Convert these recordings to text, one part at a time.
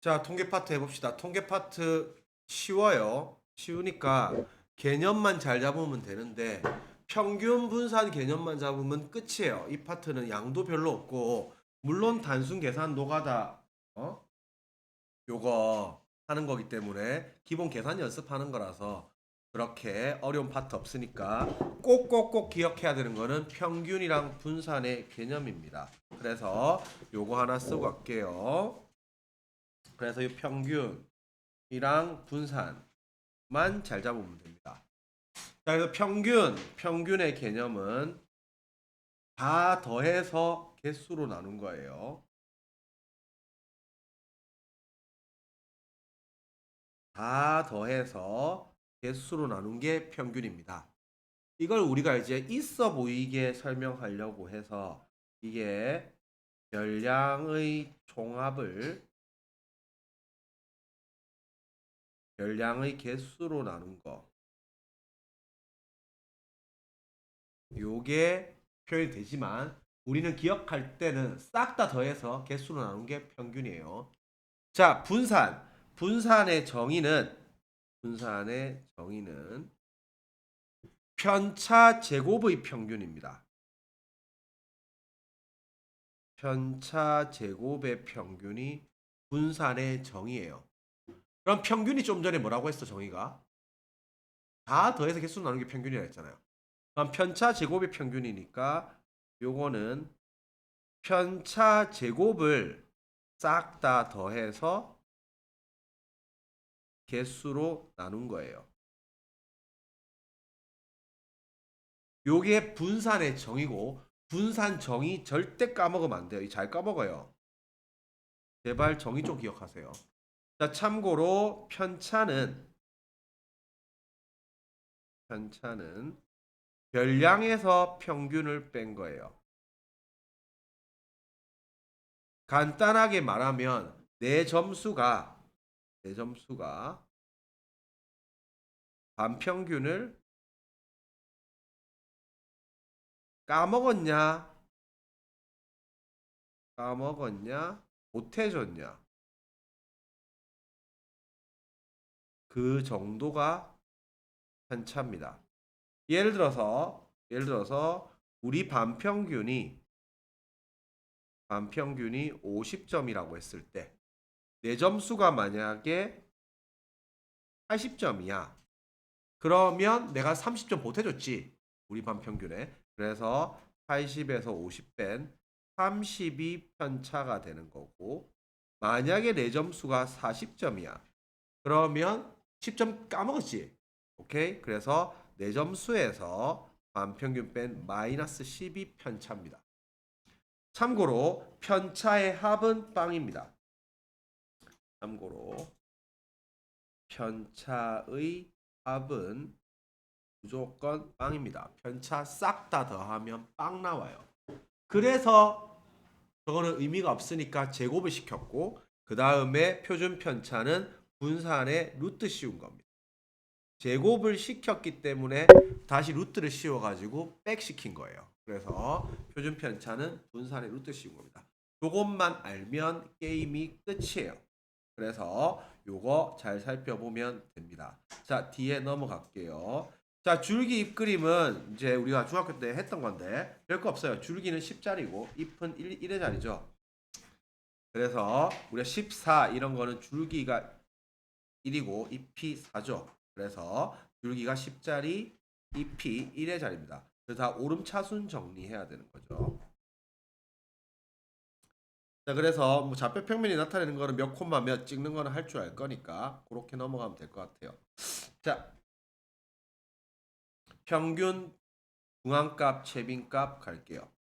자, 통계 파트 해봅시다. 통계 파트 쉬워요. 쉬우니까 개념만 잘 잡으면 되는데 평균 분산 개념만 잡으면 끝이에요. 이 파트는 양도 별로 없고 물론 단순 계산 노가다 요거 하는 거기 때문에 기본 계산 연습하는 거라서 그렇게 어려운 파트 없으니까 꼭꼭꼭 기억해야 되는 거는 평균이랑 분산의 개념입니다. 그래서 요거 하나 쓰고 갈게요. 그래서 이 평균이랑 분산만 잘 잡으면 됩니다. 자, 그래서 평균의 개념은 다 더해서 개수로 나눈 거예요. 다 더해서 개수로 나눈 게 평균입니다. 이걸 우리가 이제 있어 보이게 설명하려고 해서 이게 별량의 총합을 별량의 개수로 나눈 거. 요게 표현이 되지만 우리는 기억할 때는 싹 다 더해서 개수로 나눈 게 평균이에요. 자, 분산의 정의는 편차 제곱의 평균입니다. 편차 제곱의 평균이 분산의 정의예요. 그럼 평균이 좀 전에 뭐라고 했어, 정의가? 다 더해서 개수로 나누는 게 평균이라 했잖아요. 그럼 편차 제곱의 평균이니까 요거는 편차 제곱을 싹 다 더해서 개수로 나눈 거예요. 요게 분산의 정의고 분산 정의 절대 까먹으면 안 돼요. 잘 까먹어요. 제발 정의 좀 기억하세요. 자, 참고로 편차는 별량에서 평균을 뺀 거예요. 간단하게 말하면 내 점수가 반평균을 까먹었냐 못해줬냐 그 정도가 편차입니다. 예를 들어서 우리 반평균이 50점이라고 했을 때 내 점수가 만약에 80점이야. 그러면 내가 30점 보태줬지. 우리 반평균에. 그래서 80에서 50 뺀 30이 편차가 되는 거고 만약에 내 점수가 40점이야. 그러면 10점 까먹었지. 오케이? 그래서 내 점수에서 반평균 뺀 마이너스 10이 편차입니다. 참고로 편차의 합은 빵입니다. 참고로 편차의 합은 무조건 빵입니다. 편차 싹 다 더하면 빵 나와요. 그래서 저거는 의미가 없으니까 제곱을 시켰고 그 다음에 표준 편차는 분산의 루트 씌운 겁니다. 제곱을 시켰기 때문에 다시 루트를 씌워가지고 백 시킨 거예요. 그래서 표준 편차는 분산의 루트 씌운 겁니다. 요것만 알면 게임이 끝이에요. 그래서 요거 잘 살펴보면 됩니다. 자, 뒤에 넘어갈게요. 자, 줄기 잎 그림은 이제 우리가 중학교 때 했던 건데 별거 없어요. 줄기는 10자리고 잎은 1의 자리죠. 그래서 우리가 14 이런 거는 줄기가 1이고 잎이 4죠. 그래서 줄기가 10자리, 잎이 1의 자리입니다. 그래서 다 오름차순 정리해야 되는 거죠. 자, 그래서 뭐 좌표 평면이 나타내는 거는 몇 콤마 몇 찍는 거는 할 줄 알 거니까 그렇게 넘어가면 될 것 같아요. 자, 평균 중앙값, 최빈값 갈게요.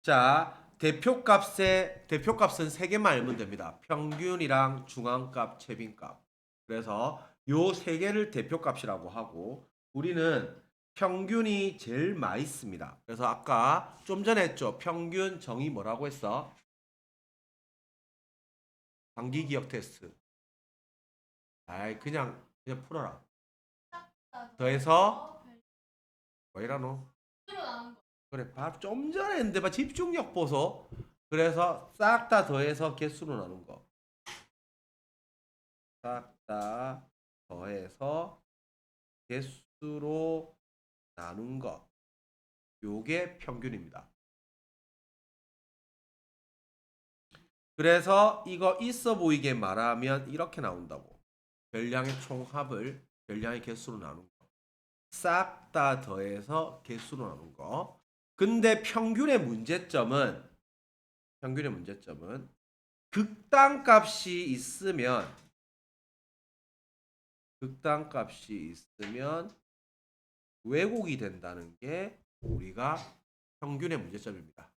자, 대표값은 세 개만 알면 됩니다. 평균이랑 중앙값, 최빈값. 그래서 요 세 개를 대표값이라고 하고 우리는 평균이 제일 많이 씁니다. 그래서 아까 좀 전에 했죠. 평균 정의 뭐라고 했어? 단기 기억 테스트. 아이 그냥 풀어라. 더해서 뭐 이라노? 그래 봐. 좀 전에 했는데 봐 집중력 보소. 그래서 싹 다 더해서 개수로 나눈 거. 싹 다 더해서 개수로 나눈 거. 요게 평균입니다. 그래서 이거 있어 보이게 말하면 이렇게 나온다고. 별량의 총합을 별량의 개수로 나눈 거. 싹 다 더해서 개수로 나눈 거. 근데 평균의 문제점은 극단값이 있으면 왜곡이 된다는 게 우리가 평균의 문제점입니다.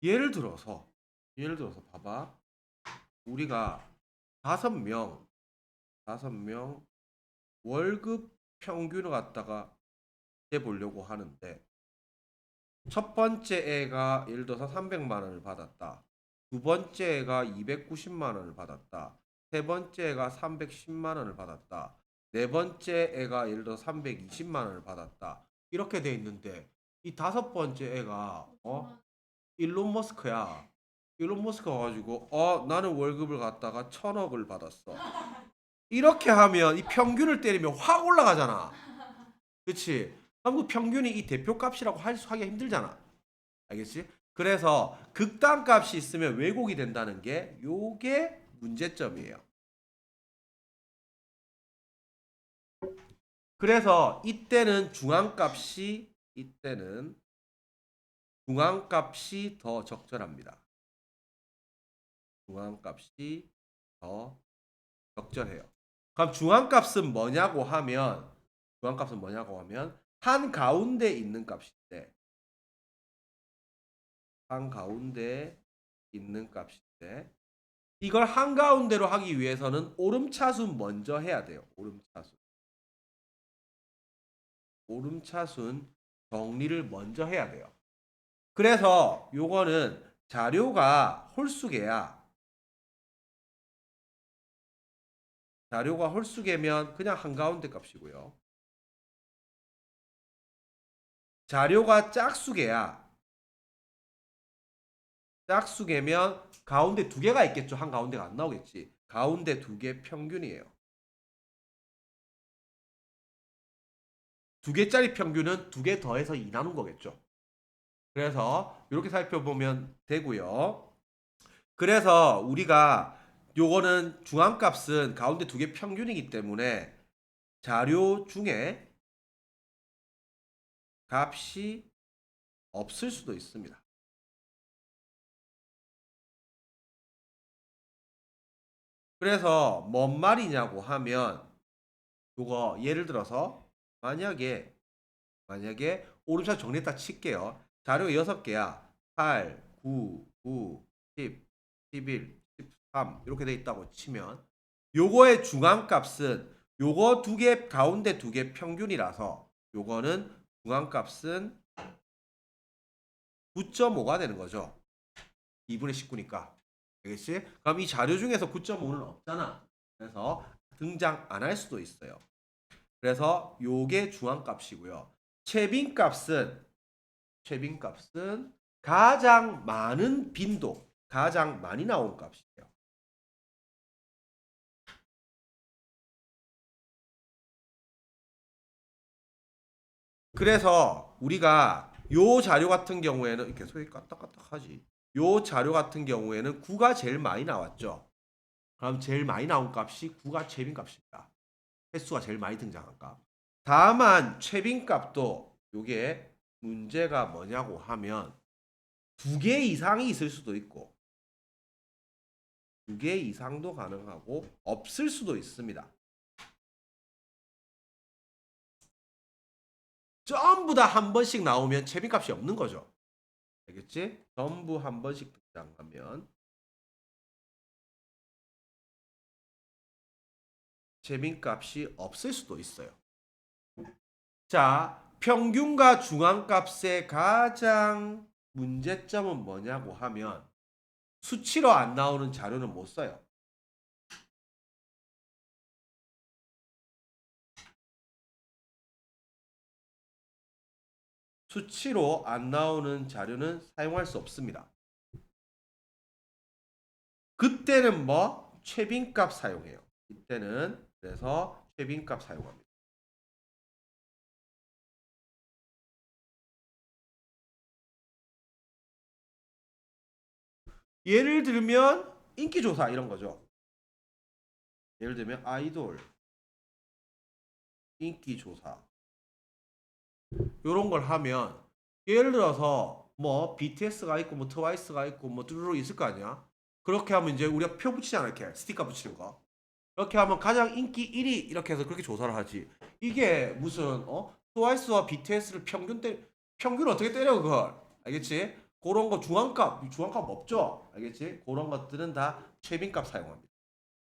예를 들어서 봐봐. 우리가 5명 월급 평균을 갖다가 해보려고 하는데 첫 번째 애가 예를 들어서 300만 원을 받았다. 두 번째 애가 290만 원을 받았다. 세 번째 애가 310만 원을 받았다. 네 번째 애가 예를 들어 320만 원을 받았다. 이렇게 돼 있는데 이 다섯 번째 애가 일론 머스크야. 일론 머스크 가지고 나는 월급을 갖다가 1000억을 받았어. 이렇게 하면 이 평균을 때리면 확 올라가잖아. 그치? 그럼 그 평균이 이 대표값이라고 하기가 힘들잖아. 알겠지? 그래서 극단값이 있으면 왜곡이 된다는 게 요게 문제점이에요. 그래서 이때는 중앙값이 더 적절합니다. 중앙값이 더 적절해요. 그럼 중앙값은 뭐냐고 하면 한가운데 있는 값인데 이걸 한가운데로 하기 위해서는 오름차순 먼저 해야 돼요. 오름차순 정리를 먼저 해야 돼요. 그래서 요거는 자료가 홀수계면 그냥 한가운데 값이고요. 자료가 짝수계면 가운데 두 개가 있겠죠. 한가운데가 안 나오겠지. 가운데 두 개 평균이에요. 두 개짜리 평균은 두 개 더해서 2 나눈 거겠죠. 그래서 이렇게 살펴보면 되고요. 그래서 우리가 요거는 중앙값은 가운데 두 개 평균이기 때문에 자료 중에 값이 없을 수도 있습니다. 그래서 뭔 말이냐고 하면 요거 예를 들어서 만약에 오름차 정리했다 칠게요. 자료가 6개야. 8, 9, 9, 10, 11, 13 이렇게 돼 있다고 치면 요거의 중앙값은 요거 두 개 가운데 두 개 평균이라서 요거는 중앙값은 9.5가 되는 거죠. 2분의 19니까. 알겠지? 그럼 이 자료 중에서 9.5는 없잖아. 그래서 등장 안 할 수도 있어요. 그래서 요게 중앙값이고요. 최빈값은 가장 많은 빈도, 가장 많이 나온 값이에요. 그래서 우리가 요 자료 같은 경우에는 이렇게 소위 까딱까딱하지. 요 자료 같은 경우에는 9가 제일 많이 나왔죠. 그럼 제일 많이 나온 값이 9가 최빈값입니다. 횟수가 제일 많이 등장한 값. 다만 최빈값도 요게 문제가 뭐냐고 하면 두 개 이상이 있을 수도 있고 두 개 이상도 가능하고 없을 수도 있습니다. 전부 다 한 번씩 나오면 최빈값이 없는 거죠. 알겠지? 전부 한 번씩 등장하면 최빈값이 없을 수도 있어요. 자, 평균과 중앙값의 가장 문제점은 뭐냐고 하면 수치로 안 나오는 자료는 못 써요. 수치로 안 나오는 자료는 사용할 수 없습니다. 그때는 뭐 최빈값 사용해요. 이때는 그래서 최빈값 사용합니다. 예를 들면 인기조사 이런 거죠. 예를 들면 아이돌 인기조사 이런 걸 하면 예를 들어서 뭐 BTS가 있고 뭐 트와이스가 있고 뭐 뚜루루 있을 거 아니야. 그렇게 하면 이제 우리가 표 붙이잖아. 이렇게 스티커 붙이는 거. 이렇게 하면 가장 인기 1위 이렇게 해서 그렇게 조사를 하지. 이게 무슨 트와이스와 BTS를 평균 어떻게 때려 그걸. 알겠지? 그런 거 중앙값 없죠. 알겠지? 그런 것들은 다 최빈값 사용합니다.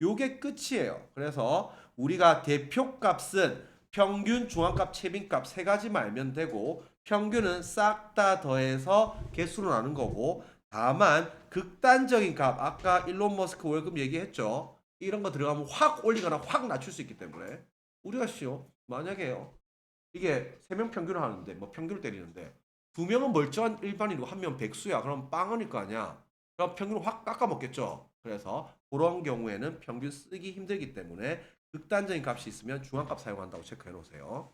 요게 끝이에요. 그래서 우리가 대표값은 평균, 중앙값, 최빈값 세 가지만 알면 되고 평균은 싹 다 더해서 개수로 나눈 거고 다만 극단적인 값 아까 일론 머스크 월급 얘기했죠. 이런 거 들어가면 확 올리거나 확 낮출 수 있기 때문에 우리가 만약에요. 이게 세 명 평균을 하는데 뭐 평균을 때리는데 두 명은 멀쩡한 일반인이고 한 명 백수야. 그럼 빵원일 거 아니야. 그럼 평균을 확 깎아 먹겠죠. 그래서 그런 경우에는 평균 쓰기 힘들기 때문에 극단적인 값이 있으면 중앙값 사용한다고 체크해 놓으세요.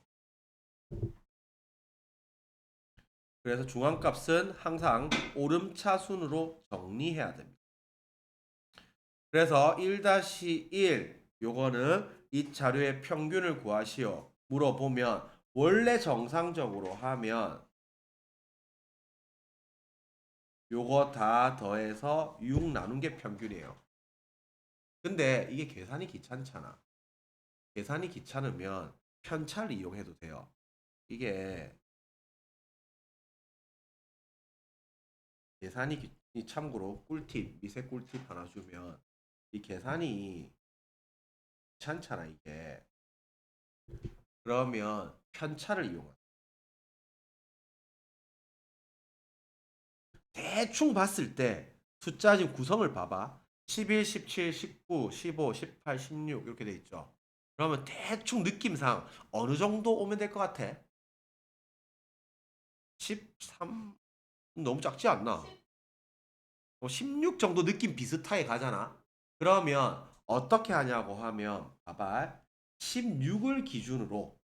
그래서 중앙값은 항상 오름차순으로 정리해야 됩니다. 그래서 1-1 요거는 이 자료의 평균을 구하시오. 물어보면 원래 정상적으로 하면 요거 다 더해서 6 나눈 게 평균이에요. 근데 이게 계산이 귀찮잖아. 계산이 귀찮으면 편차를 이용해도 돼요. 이게 계산이 참고로 꿀팁, 미세 꿀팁 하나 주면 이 계산이 귀찮잖아 이게. 그러면 편차를 이용해. 대충 봤을 때 숫자 지금 구성을 봐봐. 11, 17, 19, 15, 18, 16 이렇게 돼 있죠. 그러면 대충 느낌상 어느 정도 오면 될 것 같아? 13 너무 작지 않나? 16 정도 느낌 비슷하게 가잖아. 그러면 어떻게 하냐고 하면 봐봐. 16을 기준으로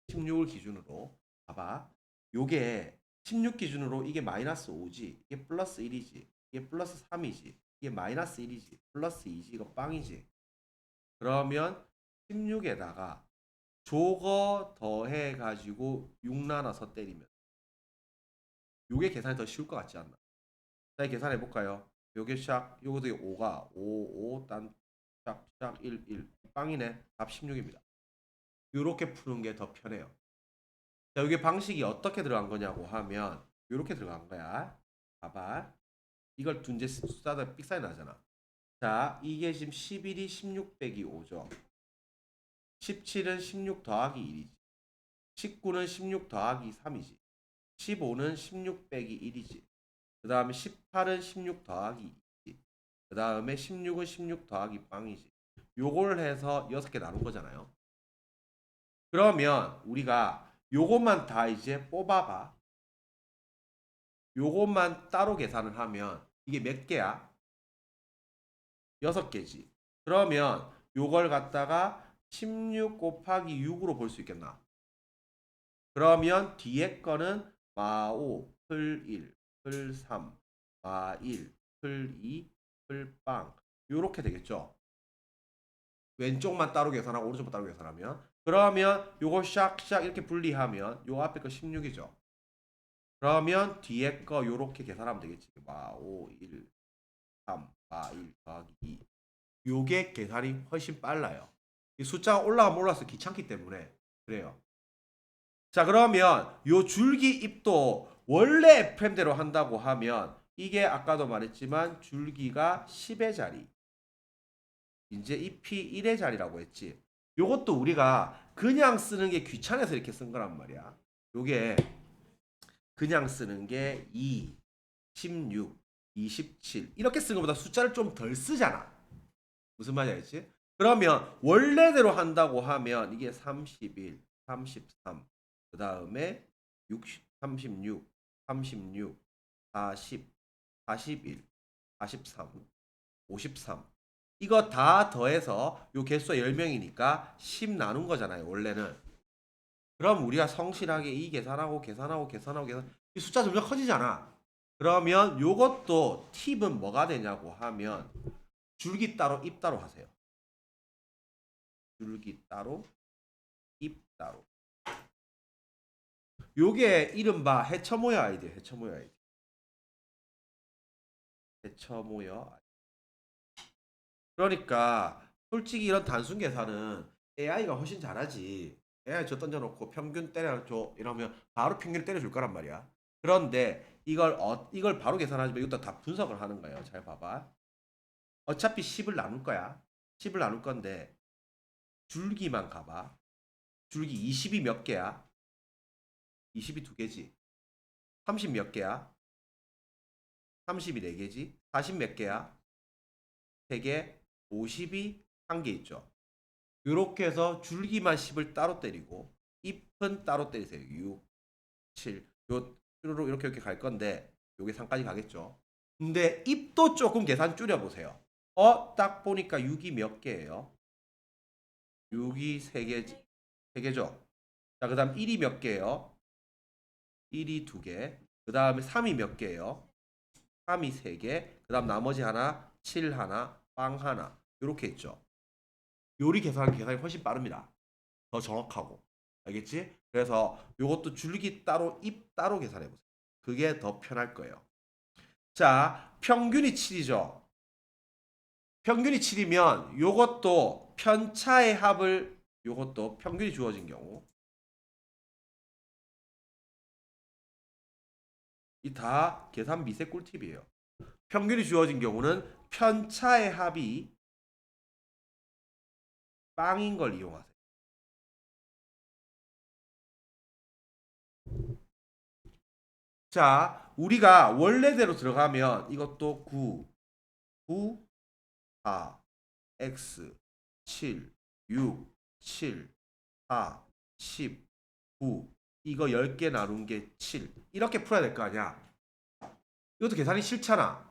16을 기준으로 봐봐. 요게 16 기준으로 이게 마이너스 5지. 이게 플러스 1이지. 이게 플러스 3이지. 이게 마이너스 1이지. 플러스 2지. 이거 빵이지. 그러면 16에다가 저거 더해 가지고 6 나눠서 때리면 요게 계산이 더 쉬울 것 같지 않나? 자, 계산해 볼까요? 요게 샥 요것도 5가 5 딴 샥 1 빵이네. 답 16입니다. 요렇게 푸는 게 더 편해요. 자, 이게 방식이 어떻게 들어간 거냐고 하면 요렇게 들어간 거야. 봐봐. 이걸 둔제 숫자다 삑사리 나잖아. 자, 이게 지금 11이 16 빼기 5죠. 17은 16 더하기 1이지. 19는 16 더하기 3이지. 15는 16 빼기 1이지. 그 다음에 18은 16 더하기 2지. 그 다음에 16은 16 더하기 빵이지. 요걸 해서 6개 나눈 거잖아요. 그러면 우리가 요것만 다 이제 뽑아봐. 요것만 따로 계산을 하면 이게 몇 개야? 6개지. 그러면 요걸 갖다가 16 곱하기 6으로 볼 수 있겠나? 그러면 뒤에 거는 마5, 풀1, 풀3, 마1, 풀2, 풀빵 요렇게 되겠죠. 왼쪽만 따로 계산하고 오른쪽만 따로 계산하면 그러면 요거 샥샥 이렇게 분리하면 요 앞에 거 16이죠. 그러면 뒤에 거 요렇게 계산하면 되겠지. 마5, 1, 3, 마1 더하기 2 요게 계산이 훨씬 빨라요. 이 숫자가 올라가면 올라서 귀찮기 때문에 그래요. 자, 그러면 요 줄기 잎도 원래 FM대로 한다고 하면 이게 아까도 말했지만 줄기가 10의 자리 이제 잎이 1의 자리라고 했지. 요것도 우리가 그냥 쓰는 게 귀찮아서 이렇게 쓴 거란 말이야. 요게 그냥 쓰는 게 2, 16, 27 이렇게 쓰는 것보다 숫자를 좀 덜 쓰잖아. 무슨 말인지 알겠지? 그러면 원래대로 한다고 하면 이게 31, 33, 그 다음에 60, 36, 36, 40, 41, 43, 53. 이거 다 더해서 요 개수가 10명이니까 10 나눈 거잖아요, 원래는. 그럼 우리가 성실하게 이 계산하고 이 숫자 점점 커지잖아. 그러면 요것도 팁은 뭐가 되냐고 하면 줄기 따로 입 따로 하세요. 줄기 따로 입 따로. 요게 이른바 해처모여 아이디. 해처모여 아이디. 해처모여 아이디. 그러니까 솔직히 이런 단순 계산은 AI가 훨씬 잘하지. AI 저 던져놓고 평균 때려줘 이러면 바로 평균 때려줄 거란 말이야. 그런데 이걸 바로 계산하지 말고 이것도 다 분석을 하는 거예요. 잘 봐봐. 어차피 10을 나눌 거야. 10을 나눌 건데 줄기만 가봐. 줄기 20이 몇 개야? 20이 두 개지. 30 몇 개야? 30이 네 개지. 40 몇 개야? 세 개. 50이 한 개 있죠. 이렇게 해서 줄기만 10을 따로 때리고 잎은 따로 때리세요. 6, 7. 요 쭈루루 이렇게 갈 건데 요게 3까지 가겠죠. 근데 잎도 조금 계산 줄여 보세요. 딱 보니까 6이 몇 개예요? 6이 3개지. 3개죠. 자, 그다음 1이 몇 개예요? 1이 2개. 그다음에 3이 몇 개예요? 3이 3개. 그다음 나머지 하나, 7 하나, 빵 하나. 이렇게 있죠. 요리 계산이 훨씬 빠릅니다. 더 정확하고. 알겠지? 그래서 요것도 줄기 따로 잎 따로 계산해 보세요. 그게 더 편할 거예요. 자, 평균이 7이죠. 평균이 7이면 요것도 편차의 합을 요것도 평균이 주어진 경우 이 다 계산 미세 꿀팁이에요. 평균이 주어진 경우는 편차의 합이 빵인 걸 이용하세요. 자, 우리가 원래대로 들어가면 이것도 9, 9, 4, x, 7, 6, 7, 4, 10, 9 이거 10개 나눈 게 7 이렇게 풀어야 될 거 아니야. 이것도 계산이 싫잖아.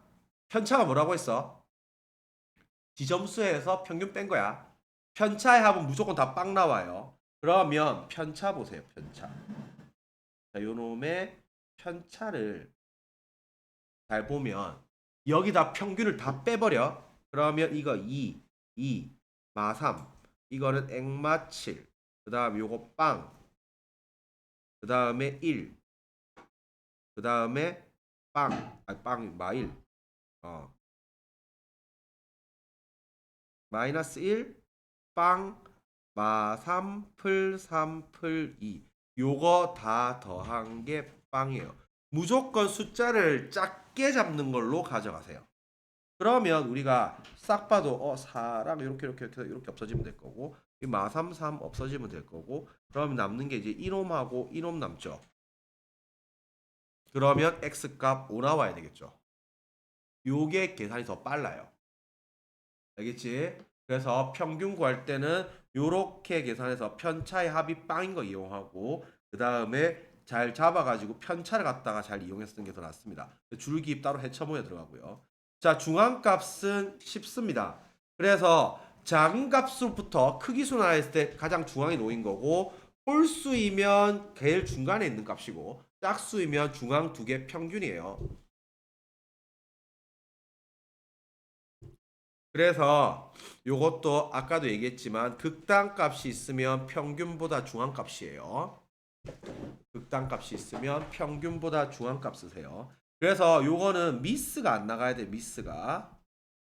편차가 뭐라고 했어? 지점수에서 평균 뺀 거야. 편차의 합은 무조건 다 빵 나와요. 그러면 편차 보세요. 편차. 자, 요놈의 편차를 잘 보면 여기다 평균을 다 빼버려. 그러면 이거 2, 2, 마 3. 이거는 액마 7. 그 다음 요거 빵. 그 다음에 1. 그 다음에 빵. 빵, 마 1. 마이너스 1, 빵, 마 3, 풀 3, 풀 2. 요거 다 더한 게 빵이에요. 무조건 숫자를 작게 잡는 걸로 가져가세요. 그러면 우리가 싹 봐도 4랑 이렇게 없어지면 될 거고 이 마3, 3 없어지면 될 거고 그러면 남는 게 이제 이놈하고 이놈 남죠. 그러면 x값 5 나와야 되겠죠. 요게 계산이 더 빨라요. 알겠지? 그래서 평균 구할 때는 요렇게 계산해서 편차의 합이 빵인 거 이용하고 그 다음에 잘 잡아가지고 편차를 갖다가 잘 이용했던 게 더 낫습니다. 줄기 따로 해처모에 들어가고요. 자, 중앙값은 쉽습니다. 그래서 작은 값부터 크기 순환했을 때 가장 중앙에 놓인 거고 홀수이면 제일 중간에 있는 값이고 짝수이면 중앙 두 개 평균이에요. 그래서 요것도 아까도 얘기했지만 극단값이 있으면 평균보다 중앙값이에요. 극단값이 있으면 평균보다 중앙값 쓰세요. 그래서 요거는 미스가 안 나가야 돼. 미스가.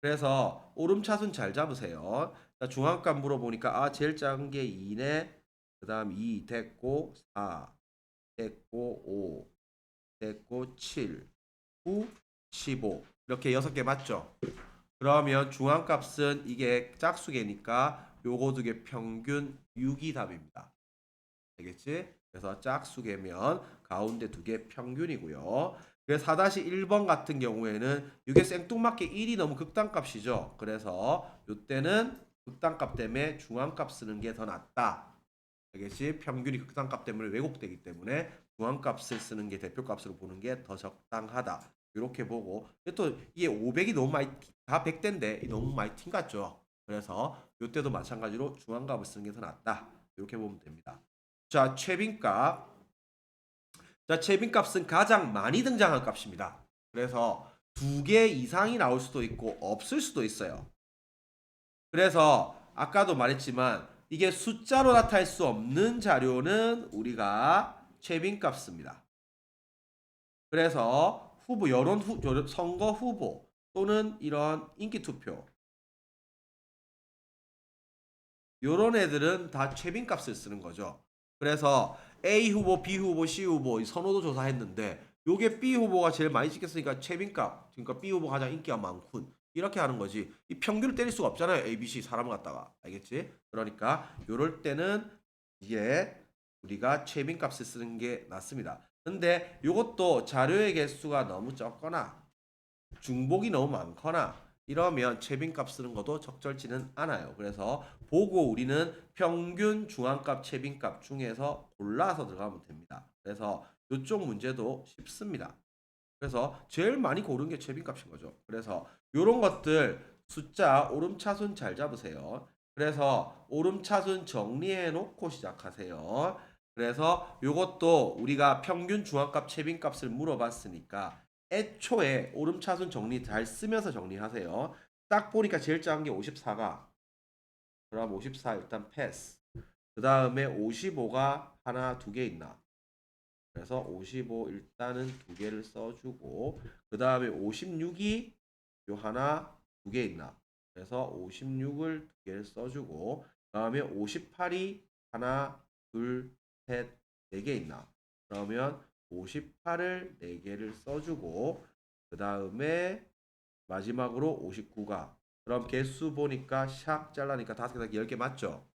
그래서 오름차순 잘 잡으세요. 중앙값 물어보니까 제일 작은 게 2네. 그 다음 2 됐고 4 됐고 5 됐고 7 9 15 이렇게 6개 맞죠? 그러면 중앙값은 이게 짝수개니까 요거 두 개 평균 6이 답입니다. 알겠지? 그래서 짝수개면 가운데 두 개 평균이고요. 그래서 4-1번 같은 경우에는 이게 생뚱맞게 1이 너무 극단값이죠. 그래서 이때는 극단값 때문에 중앙값 쓰는 게 더 낫다. 알겠지? 평균이 극단값 때문에 왜곡되기 때문에 중앙값을 쓰는 게 대표값으로 보는 게 더 적당하다. 이렇게 보고 또 이게 500이 너무 많이 다 100대인데 너무 많이 튄 같죠. 그래서 이때도 마찬가지로 중앙값을 쓰는 게 더 낫다. 이렇게 보면 됩니다. 자, 최빈값. 자, 최빈값은 가장 많이 등장한 값입니다. 그래서 두 개 이상이 나올 수도 있고 없을 수도 있어요. 그래서 아까도 말했지만 이게 숫자로 나타낼 수 없는 자료는 우리가 최빈값입니다. 그래서 후보 선거 후보 또는 이런 인기 투표 요런 애들은 다 최빈값을 쓰는 거죠. 그래서 A 후보, B 후보, C 후보 선호도 조사했는데 요게 B 후보가 제일 많이 찍혔으니까 최빈값 그러니까 B 후보가 가장 인기가 많군 이렇게 하는 거지. 이 평균을 때릴 수가 없잖아요. A, B, C 사람을 갖다가 알겠지? 그러니까 요럴 때는 이게 우리가 최빈값을 쓰는 게 낫습니다. 근데 요것도 자료의 개수가 너무 적거나 중복이 너무 많거나 이러면 최빈값 쓰는 것도 적절치는 않아요. 그래서 보고 우리는 평균 중앙값 최빈값 중에서 골라서 들어가면 됩니다. 그래서 이쪽 문제도 쉽습니다. 그래서 제일 많이 고른 게 최빈값인 거죠. 그래서 이런 것들 숫자 오름차순 잘 잡으세요. 그래서 오름차순 정리해 놓고 시작하세요. 그래서 이것도 우리가 평균 중앙값 최빈값을 물어봤으니까 애초에 오름차순 정리 잘 쓰면서 정리하세요. 딱 보니까 제일 작은 게 54가 그럼 54 일단 패스. 그 다음에 55가 하나 두 개 있나? 그래서 55 일단은 두 개를 써주고 그 다음에 56이 요 하나 두 개 있나? 그래서 56을 두 개를 써주고 그 다음에 58이 하나 둘 셋 네 개 있나? 그러면 58을 네 개를 써주고 그 다음에 마지막으로 59가 그럼 개수 보니까 샥 잘라니까 5개, 10개 맞죠?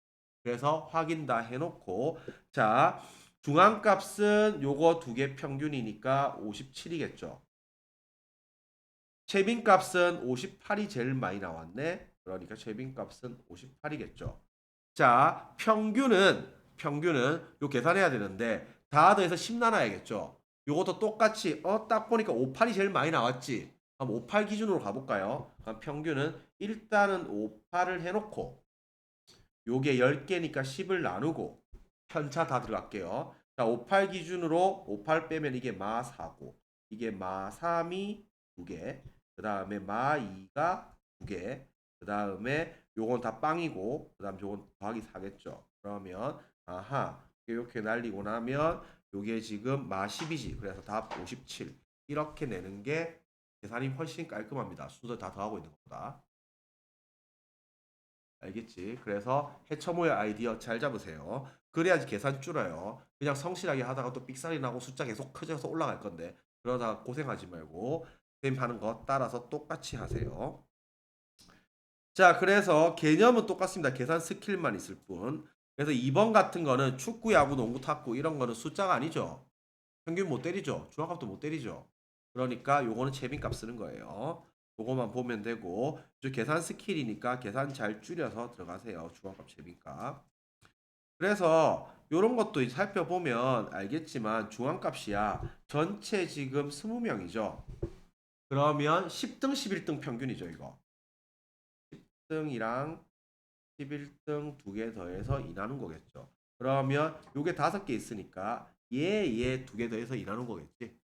그래서 확인 다 해놓고 자 중앙값은 요거 두 개 평균이니까 57이겠죠. 최빈값은 58이 제일 많이 나왔네. 그러니까 최빈값은 58이겠죠. 자 평균은 요 계산해야 되는데 다 더해서 10 나눠야겠죠. 요것도 똑같이 딱 보니까 58이 제일 많이 나왔지. 그럼 58 기준으로 가볼까요? 그럼 평균은 일단은 58을 해놓고 요게 10개니까 10을 나누고 편차 다 들어갈게요. 자, 58 기준으로 58 빼면 이게 마 4고 이게 마 3이 2개 그 다음에 마 2가 2개 그 다음에 요건 다 빵이고 그 다음 요건 더하기 4겠죠. 그러면 아하 이렇게 날리고 나면 요게 지금 마 10이지. 그래서 답 57 이렇게 내는 게 계산이 훨씬 깔끔합니다. 순서 다 더하고 있는 것보다. 알겠지? 그래서 해처모의 아이디어 잘 잡으세요. 그래야지 계산 줄어요. 그냥 성실하게 하다가 또 삑사리 나고 숫자 계속 커져서 올라갈 건데 그러다가 고생하지 말고 선생님 하는 거 따라서 똑같이 하세요. 자, 그래서 개념은 똑같습니다. 계산 스킬만 있을 뿐. 그래서 2번 같은 거는 축구, 야구, 농구, 탁구 이런 거는 숫자가 아니죠. 평균 못 때리죠. 중앙값도 못 때리죠. 그러니까 요거는 채빈값 쓰는 거예요. 요거만 보면 되고 저 계산 스킬이니까 계산 잘 줄여서 들어가세요. 중앙값 채빈값. 그래서 요런 것도 살펴보면 알겠지만 중앙값이야. 전체 지금 20명이죠. 그러면 10등, 11등 평균이죠, 이거. 10등이랑 11등 두 개 더해서 2 나눈 거겠죠. 그러면 요게 5개 있으니까 얘 두 개 더해서 2 나눈 거겠지.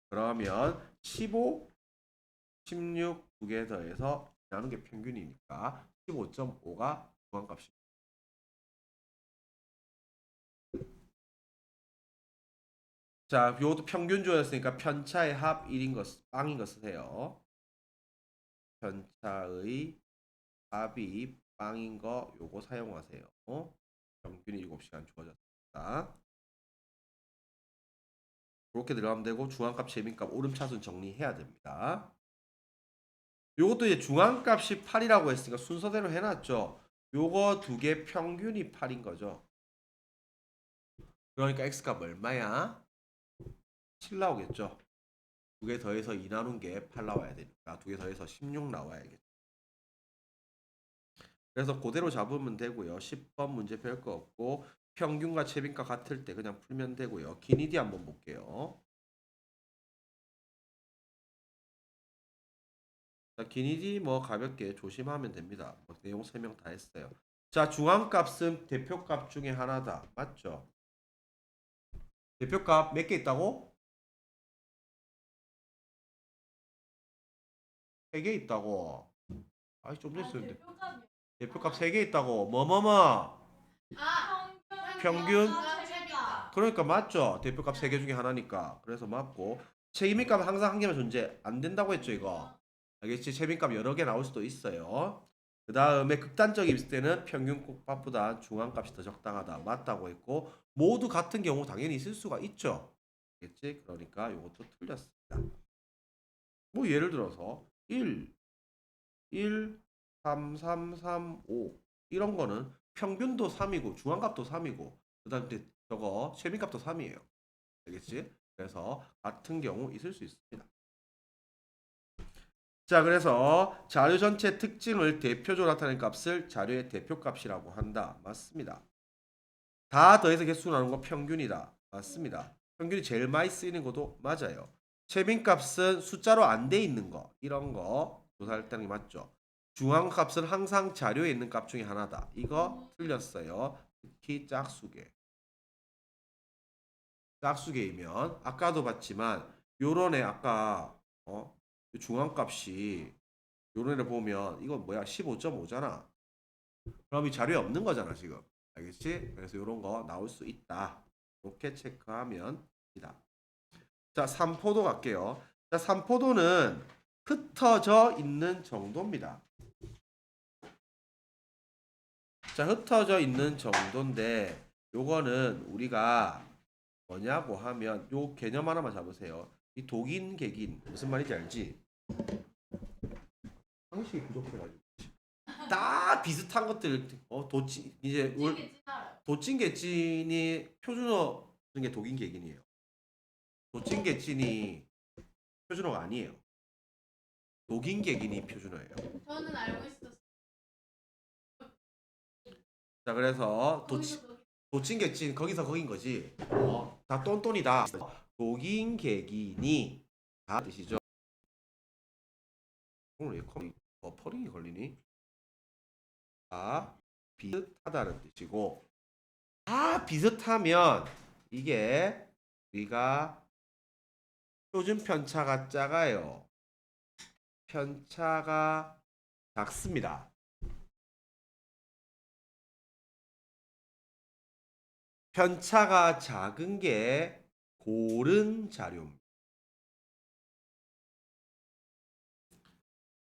그러면 15, 16 두 개 더해서 나눈 게 평균이니까 15.5가 중앙값입니다. 자, 요것도 평균 주어졌으니까 편차의 합 1인 거, 빵인 거 쓰세요. 편차의 합이 빵인 거 요거 사용하세요. 평균이 7시간 주어졌습니다. 그렇게 들어가면 되고 중앙값, 재빈값, 오름차순 정리해야 됩니다. 요것도 이제 중앙값이 8이라고 했으니까 순서대로 해놨죠. 요거 두 개 평균이 8인 거죠. 그러니까 x값 얼마야? 7 나오겠죠. 두 개 더해서 2 나눈 게 8 나와야 되니까 두 개 더해서 16 나와야겠죠. 그래서 그대로 잡으면 되고요. 10번 문제 별거 없고 평균과 최빈값 같을 때 그냥 풀면 되고요. 기니디 한번 볼게요. 자, 기니디 뭐 가볍게 조심하면 됩니다. 뭐 내용 설명 다 했어요. 자, 중앙값은 대표값 중에 하나다. 맞죠? 대표값 몇 개 있다고? 3개 있다고. 아이 좀 전에 썼는데. 대표값 3개 있다고. 뭐뭐뭐. 평균. 그러니까 맞죠. 대표값 3개 중에 하나니까. 그래서 맞고. 책임값은 항상 한 개만 존재 안 된다고 했죠, 이거. 알겠지? 책임값 여러 개 나올 수도 있어요. 그 다음에 극단적이 있을 때는 평균값보다 중앙값이 더 적당하다. 맞다고 했고, 모두 같은 경우 당연히 있을 수가 있죠. 알겠지? 그러니까 이것도 틀렸습니다. 뭐 예를 들어서 1, 3, 3, 3, 5 이런 거는 평균도 3이고 중앙값도 3이고 그다음에 저거 최빈값도 3이에요. 알겠지? 그래서 같은 경우 있을 수 있습니다. 자, 그래서 자료 전체 특징을 대표적으로 나타내는 값을 자료의 대표값이라고 한다. 맞습니다. 다 더해서 개수 나눈 건 평균이다. 맞습니다. 평균이 제일 많이 쓰이는 것도 맞아요. 최빈값은 숫자로 안 돼 있는 거 이런 거 조사할 때는 맞죠. 중앙값은 항상 자료에 있는 값 중에 하나다. 이거 틀렸어요. 특히 짝수계. 짝수계이면 아까도 봤지만 요런 애 아까 중앙값이 요런 애를 보면 이건 뭐야 15.5잖아. 그럼 이 자료에 없는 거잖아 지금. 알겠지? 그래서 요런 거 나올 수 있다. 이렇게 체크하면 됩니다. 자, 삼포도 갈게요. 자, 삼포도는 흩어져 있는 정도입니다. 자, 흩어져 있는 정도인데 요거는 우리가 뭐냐고 하면 요 개념 하나만 잡으세요. 이 독인 객인 무슨 말인지 알지? 상식이 부족해가지고 다 비슷한 것들 도찐 이제 도찐 개찐이 표준어 중에 독인 객인이에요. 도찐 개찐이 표준어가 아니에요. 독인 객인이 표준어예요. 저는 알고 있었어요. 자, 그래서 도찐 개찐 거기서 거긴 거지. 다 똔똔이다. 독인 객인이 다 뜻이죠. 오늘 왜 버퍼링이 걸리니? 다 비슷하다는 뜻이고 다 비슷하면 이게 우리가 표준 편차가 작아요. 편차가 작습니다. 편차가 작은 게 고른 자료입니다.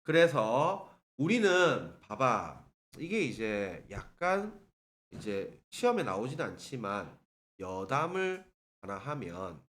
그래서 우리는 봐봐. 이게 이제 약간 이제 시험에 나오진 않지만 여담을 하나 하면